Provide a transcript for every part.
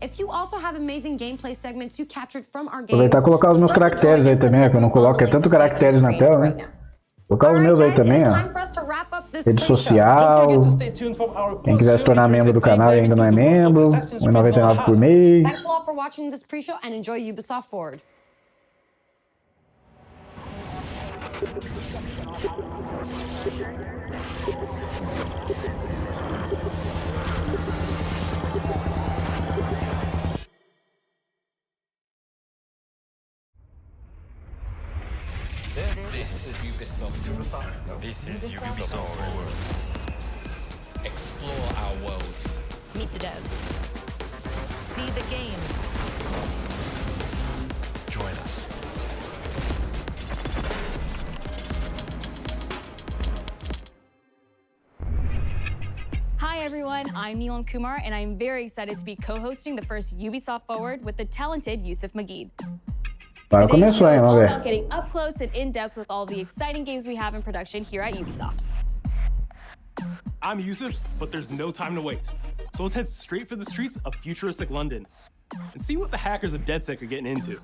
If you also have amazing gameplay segments you captured from our games, aproveitar e colocar os meus caracteres aí também, que eu não coloco, é tanto caracteres na tela, né? Colocar os meus aí também, ó. Rede social. Quem quiser se tornar membro do canal e ainda não é membro, R$1,99 por mês. Thanks a lot for watching this pre-show and enjoy Ubisoft Forward. This is Ubisoft. This is Ubisoft. Explore our worlds. Meet the devs. See the games. Join us. Hi everyone, I'm Neelam Kumar and I'm very excited to be co-hosting the first Ubisoft Forward with the talented Yusuf Mageed. Agora começou, hein? Vamos ver. About getting up close and in depth with all the exciting games we have in production here at Ubisoft. I'm Yusuf, but there's no time to waste. So let's head straight for the streets of futuristic London and see what the hackers of DedSec are getting into.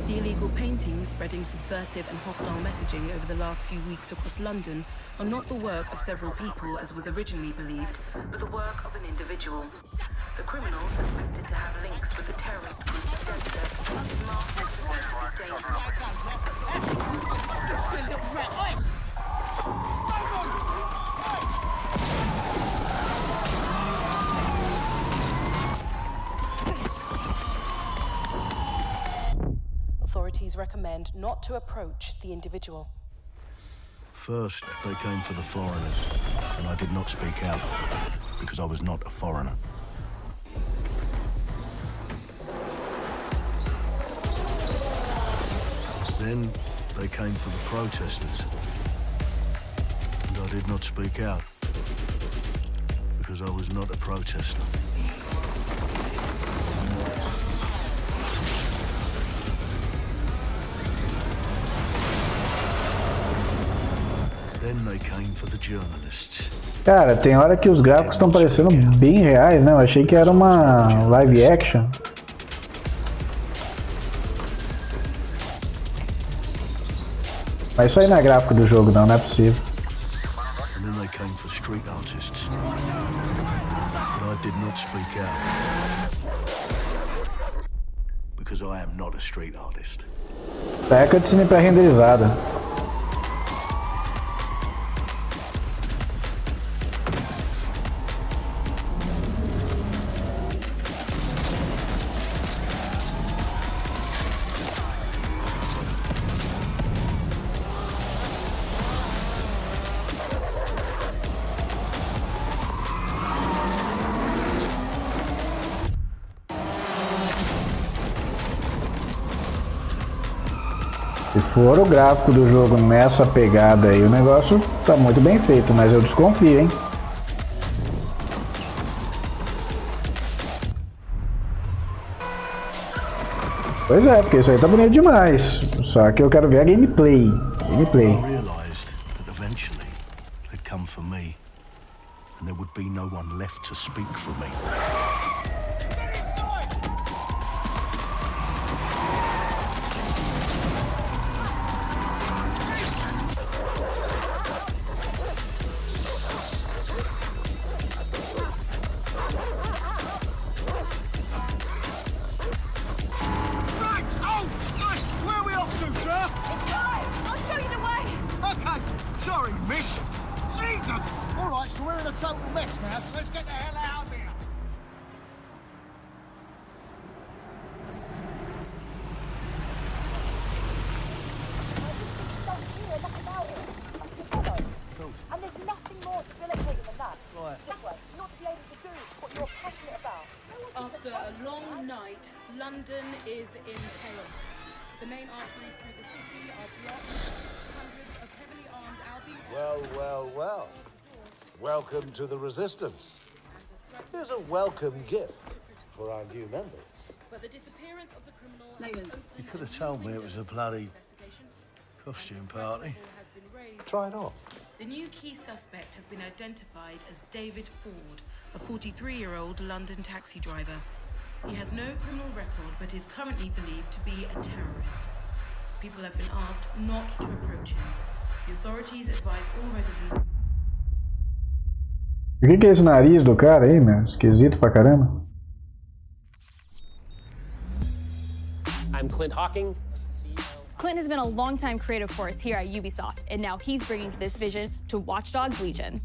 The illegal paintings spreading subversive and hostile messaging over the last few weeks across London are not the work of several people as was originally believed, but the work of an individual. The criminal suspected to have links with the terrorist group DedSec is marked as to be dangerous. Authorities recommend not to approach the individual. First, they came for the foreigners, and I did not speak out, because I was not a foreigner. Then, they came for the protesters, and I did not speak out, because I was not a protester. Then they came for the journalists. Cara, tem hora que os gráficos estão parecendo bem reais, né? Eu achei que era uma live action. Mas isso aí não é gráfico do jogo, não é possível. And then they came for street artists. But I did not speak out. Because I am not a street artist. É a cutscene pré-renderizada. Se for o gráfico do jogo nessa pegada aí, o negócio tá muito bem feito, mas eu desconfio, hein? Pois é, porque isso aí tá bonito demais. Só que eu quero ver a gameplay. Gameplay. I realized that eventually they'd come for me, and there would be no one left to speak for me. After a long night, London is in chaos. The main arteries through the city are blocked. Hundreds of heavily armed Albion... Well. Welcome to the Resistance. Here's a welcome gift for our new members. But the disappearance of the criminal... You could have told me it was a bloody costume party. Try it on. The new key suspect has been identified as David Ford, a 43-year-old London taxi driver. He has no criminal record, but is currently believed to be a terrorist. People have been asked not to approach him. The authorities advise all residents... O que é esse nariz do cara aí, meu? Esquisito pra caramba. I'm Clint Hawking. Clint has been a longtime creative force here at Ubisoft, and now he's bringing this vision to Watch Dogs Legion.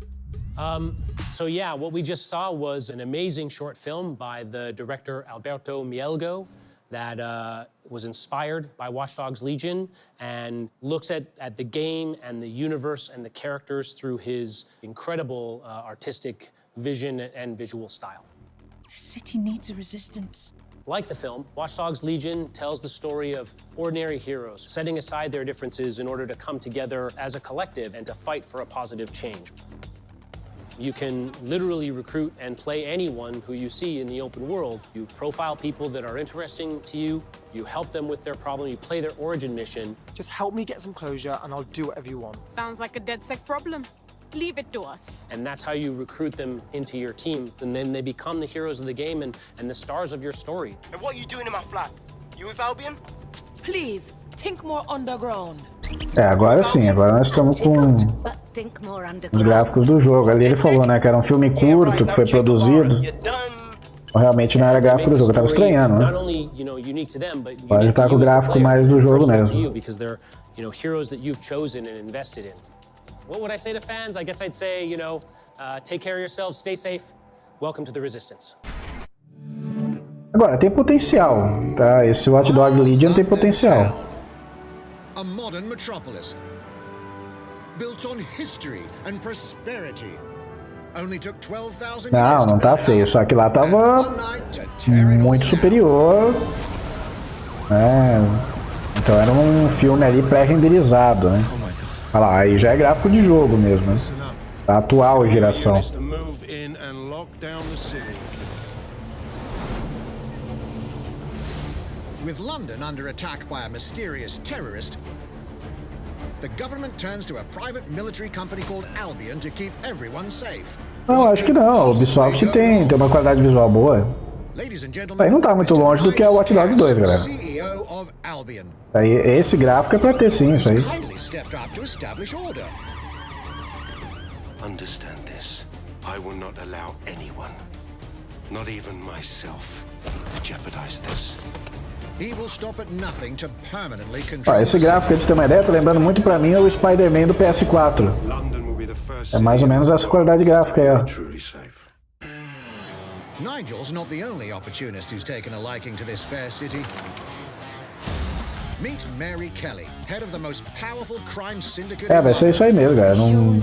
So yeah, what we just saw was an amazing short film by the director Alberto Mielgo that was inspired by Watch Dogs Legion and looks at the game and the universe and the characters through his incredible artistic vision and visual style. The city needs a resistance. Like the film, Watch Dogs Legion tells the story of ordinary heroes setting aside their differences in order to come together as a collective and to fight for a positive change. You can literally recruit and play anyone who you see in the open world. You profile people that are interesting to you, you help them with their problem, you play their origin mission. Just help me get some closure and I'll do whatever you want. Sounds like a DedSec problem. Leave it to us. And that's how you recruit them into your team. And then they become the heroes of the game and the stars of your story. And what are you doing in my flat? You with Albion? Please, think more underground. Agora sim, agora nós estamos com os gráficos do jogo. Ali ele falou, né, que era um filme curto, que foi produzido. Realmente não era gráfico do jogo, eu tava estranhando, né? Agora ele tá com o gráfico mais do jogo mesmo. What would I say to fans? I guess I'd say, take care of yourselves, stay safe. Welcome to the Resistance. Agora, tem potencial, tá? Esse Watch Dogs Legion tem potencial. A modern metropolis built on history and prosperity. Only took 12,000 years. Não tá feio, só que lá tava muito superior. Então era um filme ali pré-renderizado, né? Olha lá, aí já é gráfico de jogo mesmo, né? Da atual geração. With London under attack by a mysterious terrorist, the government turns to a private military company called Albion to keep everyone safe. Não, acho que não. O Ubisoft tem uma qualidade visual boa. Aí não tá muito longe do que é o Watch Dogs 2, galera. Aí esse gráfico é pra ter sim, isso aí. Understand this. I will not allow anyone, not even myself, to jeopardize this. He will stop at nothing to permanently control. Esse gráfico, pra você ter uma ideia, tá lembrando muito pra mim o Spider-Man do PS4. É mais ou menos essa qualidade gráfica aí, ó. Nigel's not the only opportunist who's taken a liking to this fair city. Meet Mary Kelly, head of the most powerful crime syndicate. Vai ser isso aí mesmo, galera. Não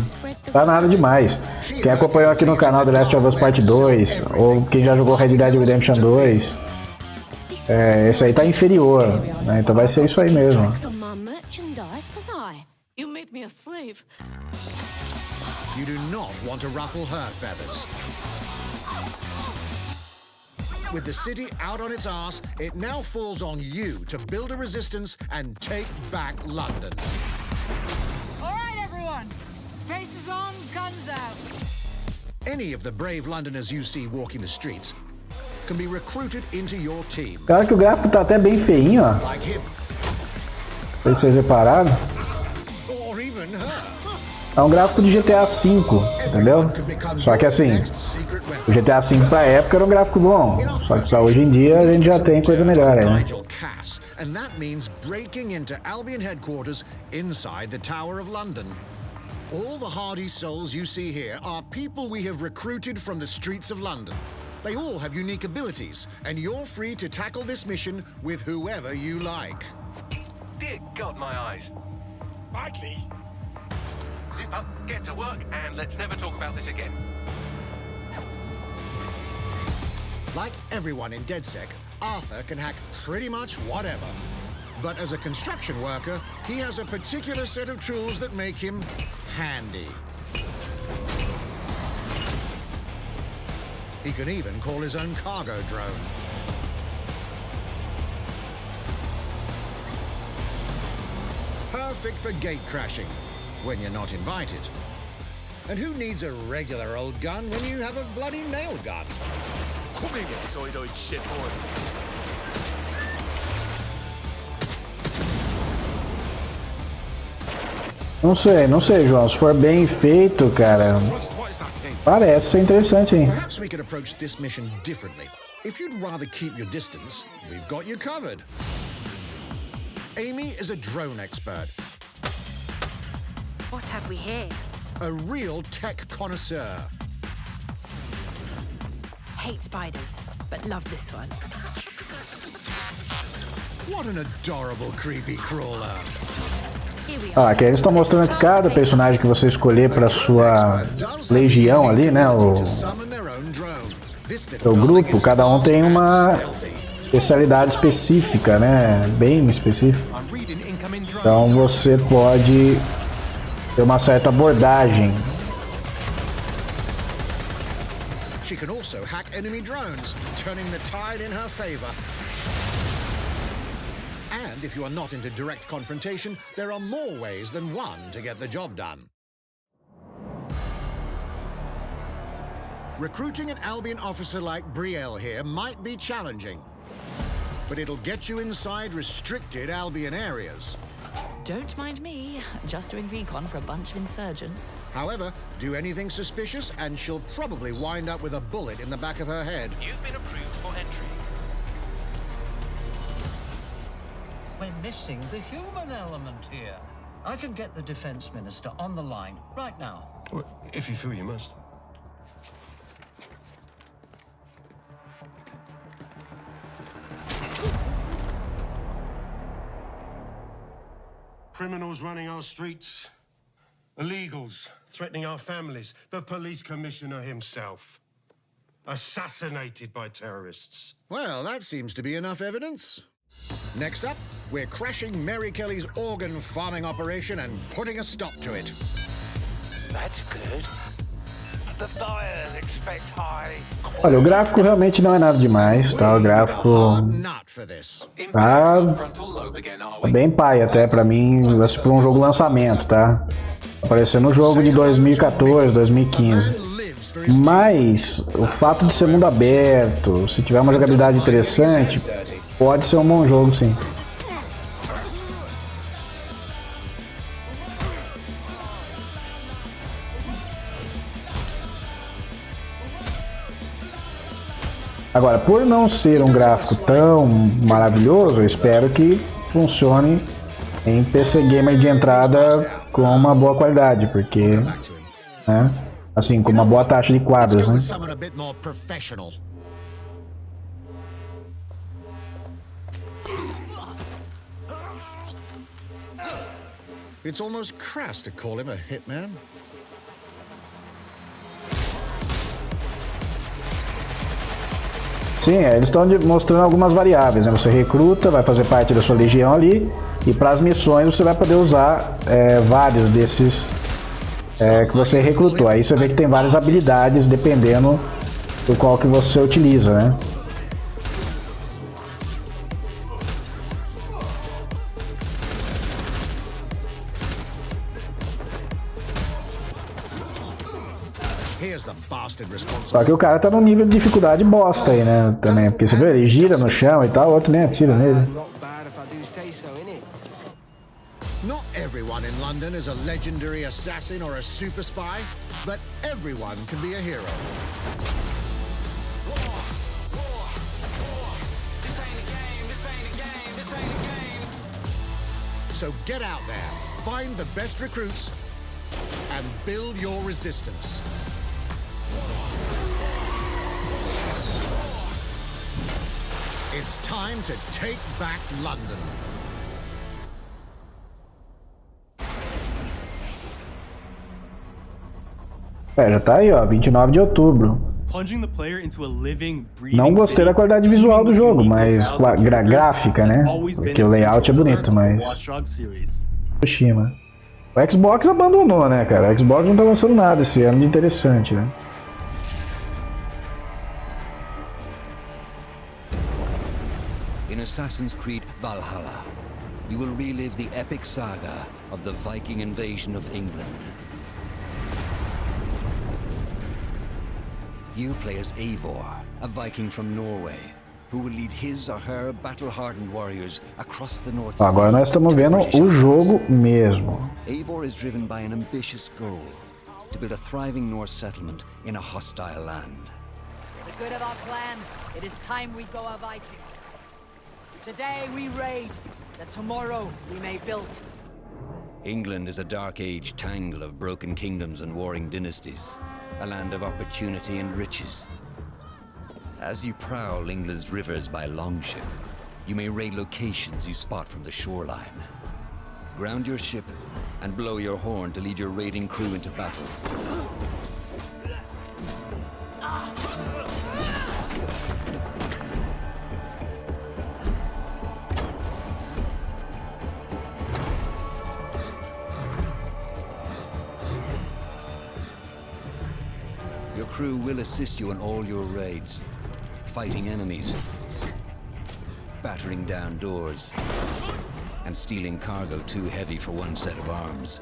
tá nada demais. Quem acompanhou aqui no canal The Last of Us Part 2, ou quem já jogou Red Dead Redemption 2, esse aí tá inferior, né? Então vai ser isso aí mesmo. You made me a slave. You do not want to ruffle her feathers. With the city out on its arse, it now falls on you to build a resistance and take back London. All right, everyone. Faces on, guns out. Any of the brave Londoners you see walking the streets can be recruited into your team. Cara, que o gráfico tá até bem feinho, ó. Não sei se vocês repararam. É um gráfico de GTA V, entendeu? Só que assim, o GTA V pra época era um gráfico bom. Só que pra hoje em dia a gente já tem coisa melhor aí, né? And that means breaking into Albion headquarters inside the Tower of London. All the hardy souls you see here are people we have recruited from the streets of London. They all have unique abilities, and you're free to tackle this mission with whoever you like. Dear God, my eyes. Badly. Zip up, get to work, and let's never talk about this again. Like everyone in DedSec, Arthur can hack pretty much whatever. But as a construction worker, he has a particular set of tools that make him handy. He can even call his own cargo drone. Perfect for gate crashing, when you're not invited. And who needs a regular old gun when you have a bloody nail gun? Come here, you soy-eyed shitboard. Não sei, João. Se for bem feito, cara, parece ser interessante, hein? Perhaps we could approach this mission differently. If you'd rather keep your distance, we've got you covered. Amy is a drone expert. What have we here? A real tech connoisseur. Hate spiders, but love this one. What an adorable creepy crawler. Aqui eles estão mostrando que cada personagem que você escolher para sua legião ali, né, o grupo, cada um tem uma especialidade específica, né, bem específica. Então você pode ter uma certa abordagem. She can also hack enemy drones, turning the tide in her favor. And if you are not into direct confrontation, there are more ways than one to get the job done. Recruiting an Albion officer like Brielle here might be challenging, but it'll get you inside restricted Albion areas. Don't mind me, just doing recon for a bunch of insurgents. However, do anything suspicious and she'll probably wind up with a bullet in the back of her head. You've been approved for entry. We're missing the human element here. I can get the Defense Minister on the line right now. Well, if you feel you must. Criminals running our streets, illegals threatening our families, the police commissioner himself, assassinated by terrorists. Well, that seems to be enough evidence. Next up, we're crashing Mary Kelly's organ farming operation and putting a stop to it. That's good. The buyers expect high. Olha, o gráfico realmente não é nada demais, tá? O gráfico tá bem pai até pra mim, por um jogo lançamento, tá? Parecendo um jogo de 2014, 2015. Mas o fato de ser mundo aberto, se tiver uma jogabilidade interessante, pode ser um bom jogo, sim. Agora, por não ser um gráfico tão maravilhoso, eu espero que funcione em PC Gamer de entrada com uma boa qualidade, porque, né, assim, com uma boa taxa de quadros, né? It's almost crass to call him a hitman. Sim, eles estão mostrando algumas variáveis, né? Você recruta, vai fazer parte da sua legião ali, e para as missões você vai poder usar vários desses que você recrutou. Aí você vê que tem várias habilidades dependendo do qual que você utiliza, né? Só que o cara tá num nível de dificuldade bosta aí, né? Também, porque você vê, ele gira no chão e tal, o outro nem atira nele. Not everyone in London is a legendary assassin or a super spy, but everyone can be a hero. So get out there, find the best recruits, and build your resistance. It's time to take back London. Já tá aí, ó, 29 de outubro. Não gostei da qualidade visual do jogo, mas gráfica, né? Porque o layout é bonito, mas... Tsushima. O Xbox abandonou, né, cara? O Xbox não tá lançando nada esse ano de interessante, né? In Assassin's Creed Valhalla, you will relive the epic saga of the Viking invasion of England. You play as Eivor, a Viking from Norway, who will lead his or her battle-hardened warriors across the North Sea. Agora nós estamos vendo o jogo mesmo. Eivor is driven by an ambitious goal, to build a thriving Norse settlement in a hostile land. For the good of our clan, it is time we go a Viking. Today we raid, that tomorrow we may build. England is a dark age tangle of broken kingdoms and warring dynasties, a land of opportunity and riches. As you prowl England's rivers by longship, you may raid locations you spot from the shoreline. Ground your ship and blow your horn to lead your raiding crew into battle. Your crew will assist you in all your raids, fighting enemies, battering down doors, and stealing cargo too heavy for one set of arms.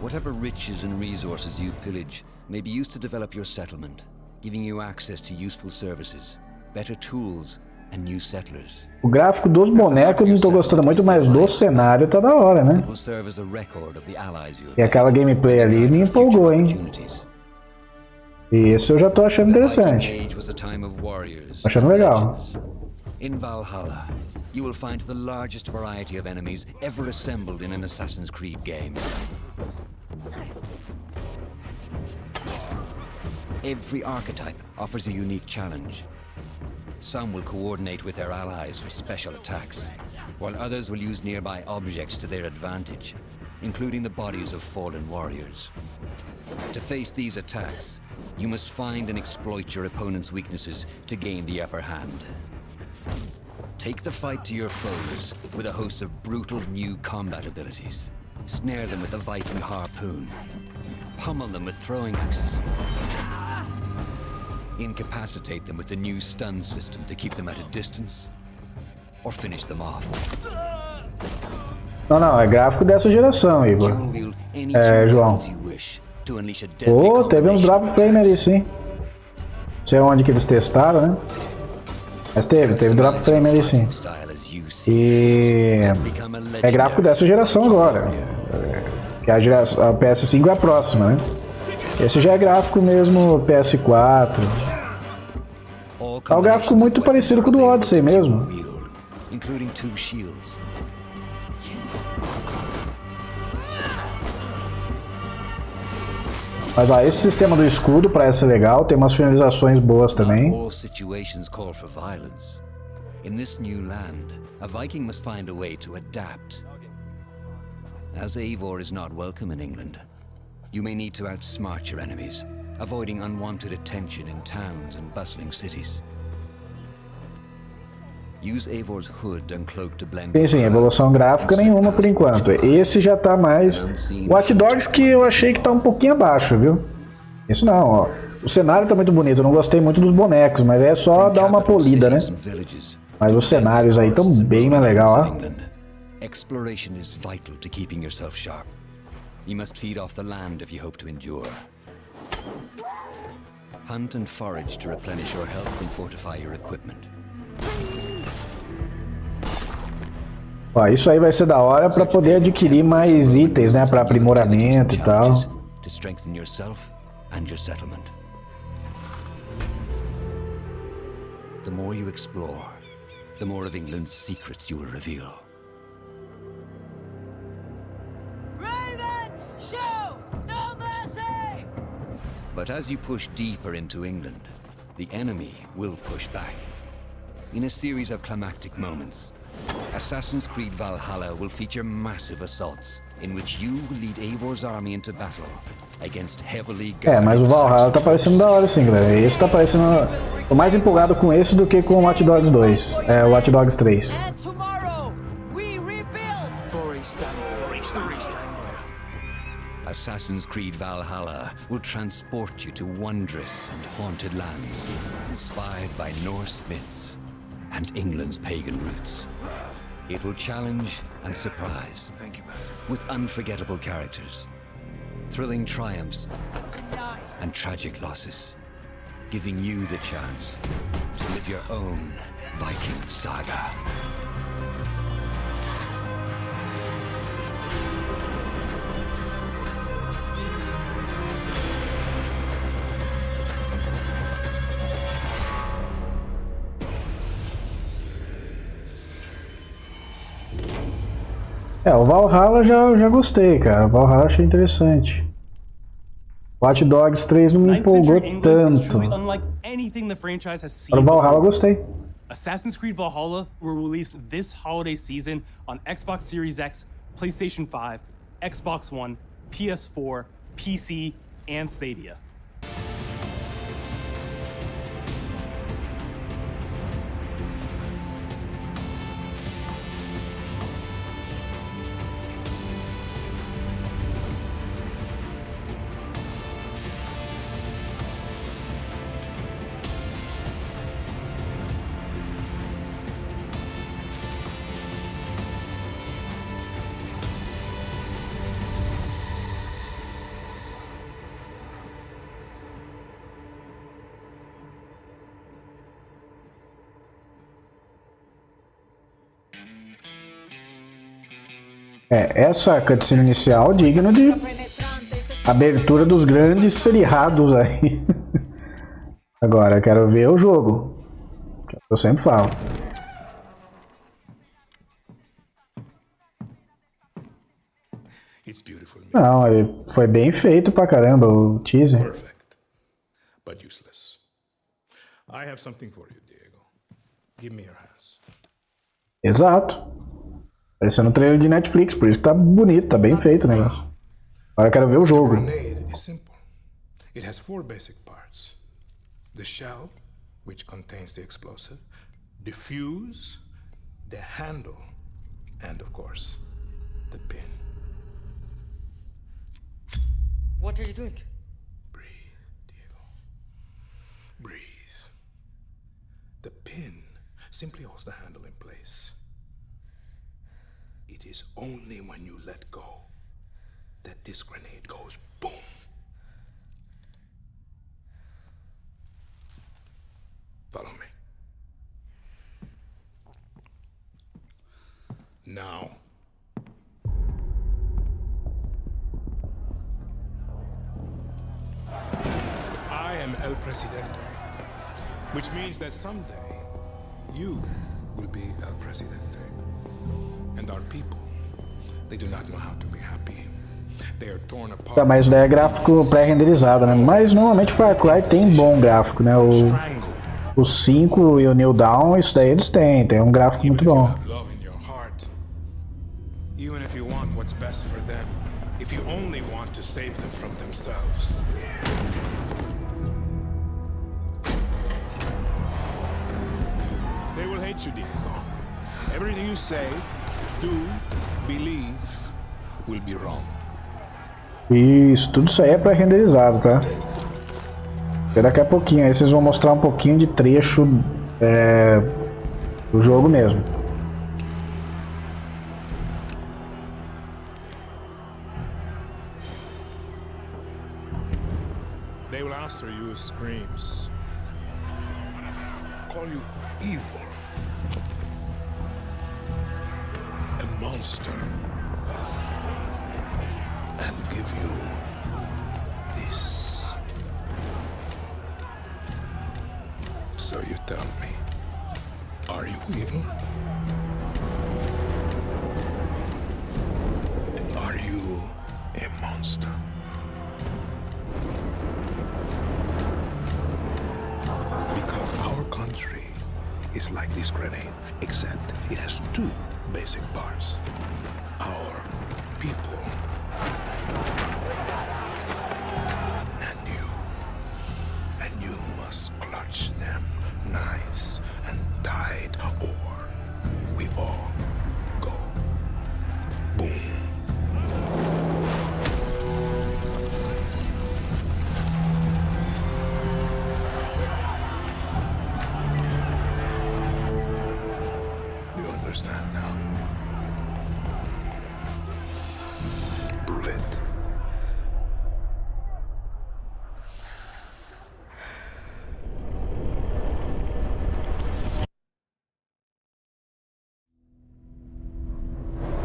Whatever riches and resources you pillage may be used to develop your settlement, giving you access to useful services, better tools, and new settlers. O gráfico dos bonecos eu não tô gostando muito, mas do cenário tá da hora, né? E aquela gameplay ali me empolgou, hein? E esse eu já tô achando interessante. Achando legal. In Valhalla, you will find the largest variety of enemies ever assembled in an Assassin's Creed game. Every archetype offers a unique challenge. Some will coordinate with their allies for special attacks, while others will use nearby objects to their advantage, including the bodies of fallen warriors. To face these attacks, you must find and exploit your opponent's weaknesses to gain the upper hand. Take the fight to your foes with a host of brutal new combat abilities. Snare them with a Viking harpoon. Pummel them with throwing axes. Incapacitate them with the new stun system to keep them at a distance. Or finish them off. Não, é gráfico dessa geração, Igor. João. Oh, teve uns drop frame ali, sim. Não sei onde que eles testaram, né? Mas teve drop frame ali, sim. E é gráfico dessa geração agora. Que a PS5 é a próxima, né? Esse já é gráfico mesmo PS4. É um gráfico muito parecido com o do Odyssey mesmo. Mas ó, esse sistema do escudo parece ser legal, tem umas finalizações boas também. In this new land, a Viking must find a way to adapt. As Eivor is not welcome in England, you may need to outsmart your enemies, avoiding unwanted attention in towns and bustling cities. Use Eivor's hood and cloak to blend. Sim, evolução gráfica nenhuma por enquanto. Esse já tá mais... Watch Dogs que eu achei que tá um pouquinho abaixo, viu? Isso não, ó. O cenário tá muito bonito, eu não gostei muito dos bonecos, mas é só dar uma polida, né? Mas os cenários aí estão bem mais legal, ó. Exploration is vital to keeping yourself sharp. You must feed off the land if you hope to endure. Hunt and forage to replenish your health and fortify your equipment. Ó, isso aí vai ser da hora para poder adquirir mais itens, né, para aprimoramento e tal. To strengthen yourself and your settlement. The more you explore, the more of England's secrets you will reveal. Ravens, show no mercy! But as you push deeper into England, the enemy will push back. In a series of climactic moments, Assassin's Creed Valhalla will feature massive assaults in which you will lead Eivor's army into battle against heavily guarded. Mas o Valhalla tá parecendo da hora sim, galera. Esse tá parecendo... Tô mais empolgado com esse do que com o Watch Dogs 2. O Watch Dogs 3. Assassin's Creed Valhalla will transport you to wondrous and haunted lands, inspired by Norse myths and England's pagan roots. It will challenge and surprise, with unforgettable characters, thrilling triumphs, and tragic losses, giving you the chance to live your own Viking saga. O Valhalla já gostei, cara. O Valhalla achei interessante. Watch Dogs 3 não me empolgou tanto. Para o Valhalla eu gostei. Assassin's Creed Valhalla will release this holiday season on Xbox Series X, PlayStation 5, Xbox One, PS4, PC, and Stadia. Essa cutscene inicial digna de abertura dos grandes seriados aí. Agora, quero ver o jogo. Eu sempre falo. Não, foi bem feito pra caramba o teaser. Perfect, but useless. I have something for you, Diego. Give me your hands. Exato. Parecendo um trailer de Netflix, por isso que tá bonito, tá bem feito o negócio. Agora eu quero ver o jogo. The grenade is simple. It has 4 basic parts. The shell, which contains the explosive, the fuse, the handle, and of course, the pin. What are you doing? Breathe, Diego. Breathe. The pin simply holds the handle in place. It is only when you let go that this grenade goes boom. Follow me. Now. I am El Presidente, which means that someday you will be El Presidente. And our people, they do not know how to be happy. They are torn apart. Tá, mas isso daí é gráfico pré-renderizado, né? Mas normalmente Far Cry tem bom gráfico, né? O 5 e o New Dawn, isso daí eles têm um gráfico muito bom. Even if you want what's best for them, if you only want to save them from themselves. They will hate you, Diego. Everything you say, do, believe, will be wrong. Isso, tudo isso aí é pré-renderizado, tá? E daqui a pouquinho, aí vocês vão mostrar um pouquinho de trecho do jogo mesmo. They will answer you with screams. Call you evil. A monster. And give you this. So you tell me, are you evil? Are you a monster? Because our country is like this grenade, except it has 2 basic parts. Our people. And you must clutch them nice and tight, or we all go boom. Do you understand now?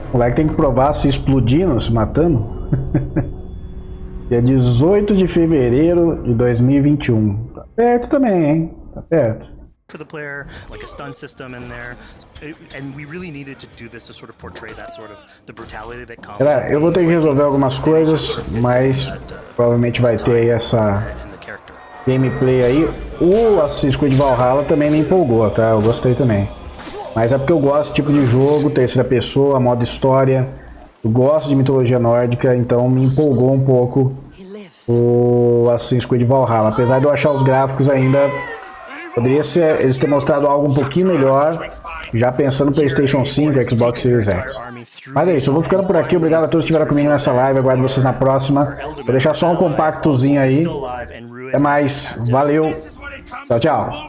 O moleque tem que provar se explodindo, se matando. Dia 18 de fevereiro de 2021. Tá perto também, hein? Tá perto. For the player, like a stun system in there, and we really needed to do this to sort of portray that sort of the brutality that comes. Galera, eu vou ter que resolver algumas coisas, mas provavelmente vai ter aí essa gameplay aí. O Assassin's Creed Valhalla também me empolgou, tá? Eu gostei também. Mas é porque eu gosto desse tipo de jogo, terceira pessoa, modo história. Eu gosto de mitologia nórdica, então me empolgou um pouco o Assassin's Creed Valhalla. Apesar de eu achar os gráficos ainda... Poderia ser eles terem mostrado algo um pouquinho melhor, já pensando no PlayStation 5 e Xbox Series X. Mas é isso, eu vou ficando por aqui. Obrigado a todos que estiveram comigo nessa live. Aguardo vocês na próxima. Vou deixar só um compactozinho aí. Até mais. Valeu. Tchau, tchau.